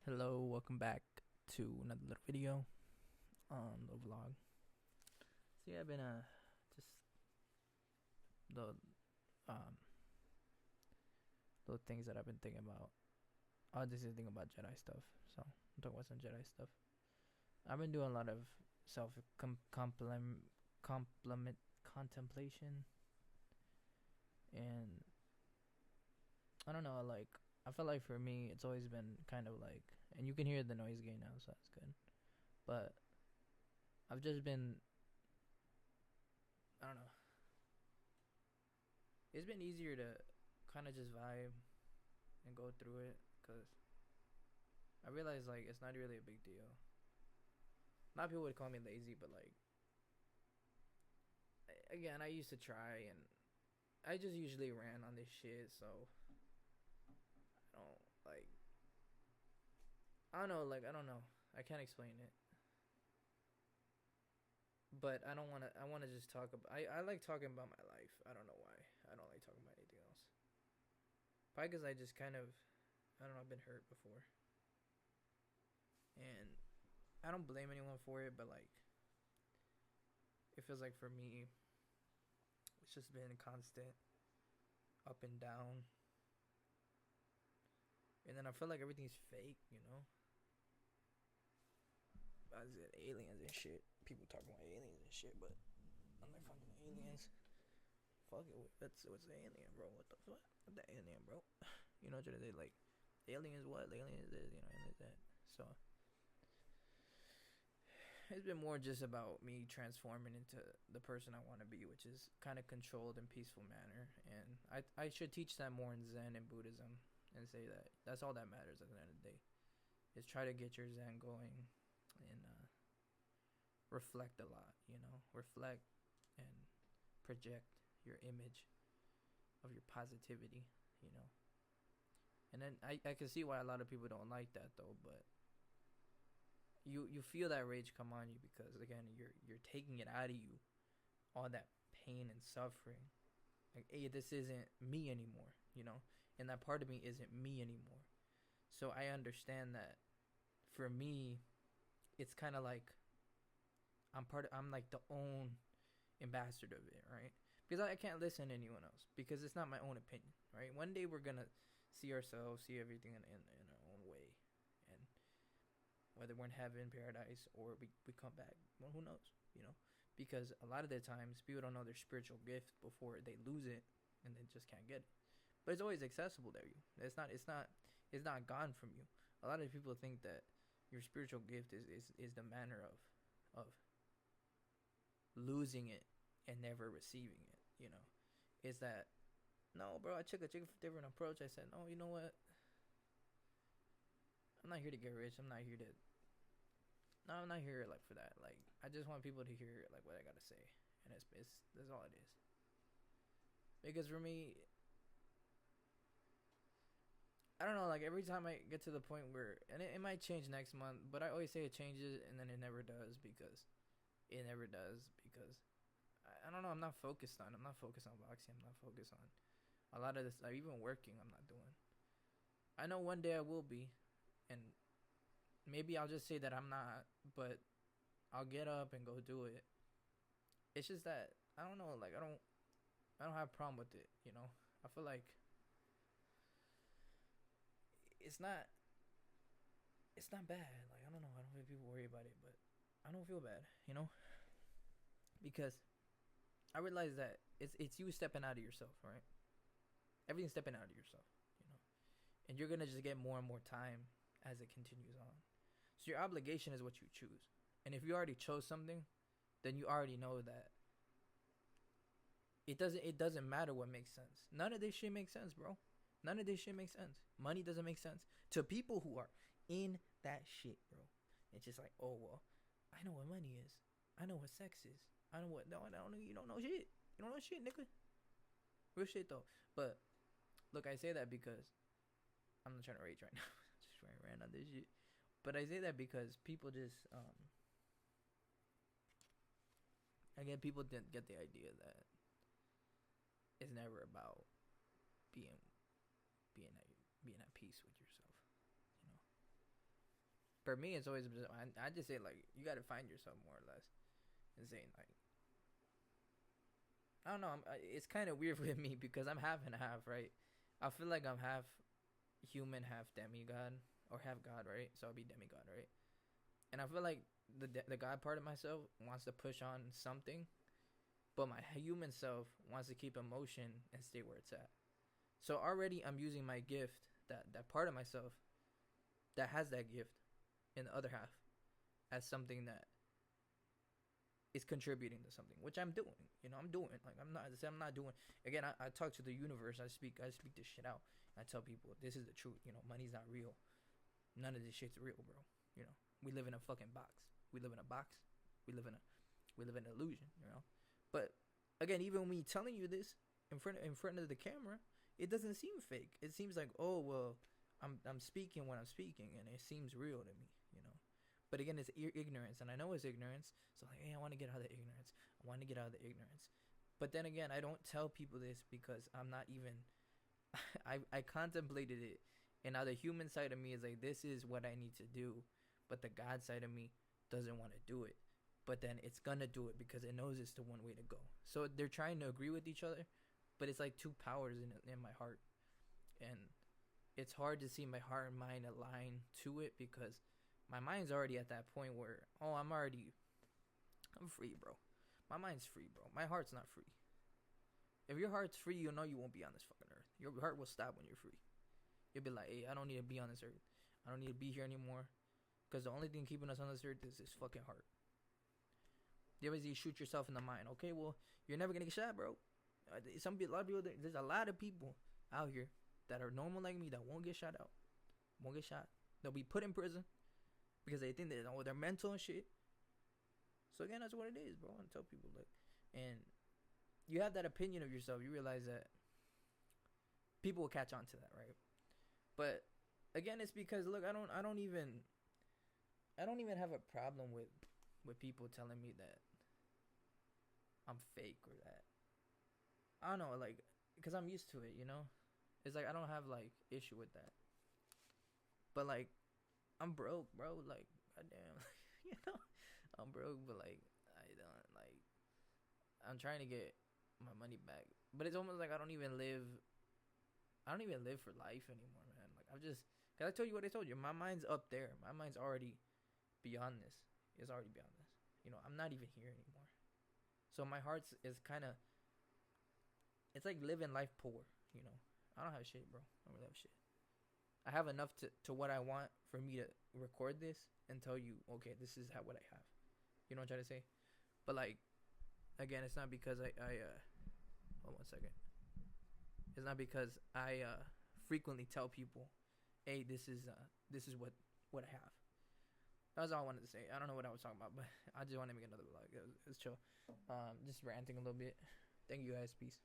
Hello, welcome back to another little video on the vlog. So yeah, I've been just the um little things that I've been thinking about. Oh, this is thinking about Jedi stuff. So I'm talking about some Jedi stuff. I've been doing a lot of self compliment contemplation, and I don't know, like I feel like for me it's always been kind of like, and you can hear the noise gate now, so that's good. But I've just been, I don't know, it's been easier to kind of just vibe and go through it because I realize like it's not really a big deal. A lot of people would call me lazy, but like again, I used to try and I just usually ran on this shit, so I don't like. I don't know, like I don't know. I can't explain it, but I don't want to. I want to just talk about. I like talking about my life. I don't know why. I don't like talking about anything else. Probably because I just kind of, I don't know. I've been hurt before, and I don't blame anyone for it, but like it feels like for me, it's just been constant up and down, and then I feel like everything's fake, you know. I said aliens and shit. People talking about aliens and shit, but I'm like fucking aliens. Fuck it. What's the alien, bro? What the fuck? What the alien, bro? You know, they like aliens. What aliens is? You know, aliens that. So it's been more just about me transforming into the person I want to be, which is kind of controlled and peaceful manner. And I should teach that more in Zen and Buddhism, and say that that's all that matters at the end of the day. Is try to get your Zen going, and reflect a lot. You know, reflect and project your image of your positivity. You know, and then I can see why a lot of people don't like that though, but you feel that rage come on you because again you're taking it out of you, all that pain and suffering. Like, hey, this isn't me anymore, you know, and that part of me isn't me anymore. So I understand that for me, it's kind of like I'm like the own ambassador of it, right? Because I can't listen to anyone else because it's not my own opinion, right? One day we're gonna see ourselves, see everything in our own way, and whether we're in heaven, paradise, or we come back. Well, who knows? You know, because a lot of the times people don't know their spiritual gift before they lose it, and they just can't get it. But it's always accessible to you. It's not gone from you. A lot of people think that your spiritual gift is the manner of losing it and never receiving it. You know, is that no, bro? I took a different approach. I said, no, you know what? I'm not here to get rich. I'm not here to No, I'm not here like for that. Like, I just want people to hear like what I gotta say, and it's that's all it is. Because for me, I don't know. Like every time I get to the point where, and it might change next month, but I always say it changes, and then it never does because it never does because I don't know. I'm not focused on. I'm not focused on boxing. I'm not focused on a lot of this. Like even working, I'm not doing. I know one day I will be, and maybe I'll just say that I'm not, but I'll get up and go do it. It's just that I don't know. Like I don't have a problem with it. You know, I feel like it's not it's not bad. Like I don't know. I don't feel people worry about it, but I don't feel bad. You know, because I realize that it's you stepping out of yourself, right? Everything's stepping out of yourself. You know, and you're gonna just get more and more time as it continues on. So your obligation is what you choose, and if you already chose something, then you already know that it doesn't matter what makes sense. None of this shit makes sense, bro. None of this shit makes sense. Money doesn't make sense to people who are in that shit, bro. It's just like, oh well, I know what money is. I know what sex is. I know what. No, I don't know. You don't know shit. You don't know shit, nigga. Real shit though. But look, I say that because I'm not trying to rage right now. Just trying to rant on this shit. But I say that because people just again, people didn't get the idea that it's never about being being at peace with yourself, you know. For me, it's always I just say like you gotta find yourself more or less, and saying like I don't know. It's kind of weird with me because I'm half and half, right? I feel like I'm half human, half demigod, or half god, right? So I'll be demigod, right? And I feel like the god part of myself wants to push on something, but my human self wants to keep emotion and stay where it's at. So already I'm using my gift, that part of myself that has that gift in the other half, as something that is contributing to something, which I'm doing. I'm doing. Like I'm not doing. Again, I talk to the universe. I speak this shit out. I tell people this is the truth. Money's not real. None of this shit's real, bro. We live in a fucking box. We live in a box. We live in an illusion. But again, even me telling you this in front of the camera, it doesn't seem fake. It seems like, oh well, I'm speaking when I'm speaking, and it seems real to me. But again, it's ignorance, and I know it's ignorance. So like, hey, I want to get out of the ignorance. I want to get out of the ignorance. But then again, I don't tell people this because I'm not even. I contemplated it, and now the human side of me is like, this is what I need to do, but the God side of me doesn't want to do it. But then it's gonna do it because it knows it's the one way to go. So they're trying to agree with each other, but it's like two powers in my heart, and it's hard to see my heart and mind align to it because my mind's already at that point where I'm free, bro. My mind's free, bro. My heart's not free. If your heart's free, you know you won't be on this fucking earth. Your heart will stop when you're free. You'll be like, hey, I don't need to be on this earth. I don't need to be here anymore. Because the only thing keeping us on this earth is this fucking heart. You always shoot yourself in the mind. Okay, well, you're never gonna get shot, bro. A lot of people. There's a lot of people out here that are normal like me that won't get shot out. Won't get shot. They'll be put in prison because they think they're mental and shit. So again, that's what it is, bro. I tell people like, and you have that opinion of yourself. You realize that people will catch on to that, right? But again, it's because look, I don't even have a problem with people telling me that I'm fake or that I don't know, like, because I'm used to it. It's like I don't have like issue with that. But like, I'm broke, bro. Like, goddamn, you know, I'm broke, but like, I don't like. I'm trying to get my money back, but it's almost like I don't even live. I don't even live for life anymore, man. Like cause I told you what I told you. My mind's up there. My mind's already beyond this. It's already beyond this. I'm not even here anymore. So my heart is kind of. It's like living life poor. I don't have shit, bro. I don't really have shit. I have enough to what I want for me to record this and tell you, okay, this is what I have. You know what I'm trying to say? But like, again, it's not because I hold on 1 second. It's not because I frequently tell people, hey, this is what I have. That's all I wanted to say. I don't know what I was talking about, but I just wanted to make another vlog. It was chill. Just ranting a little bit. Thank you guys. Peace.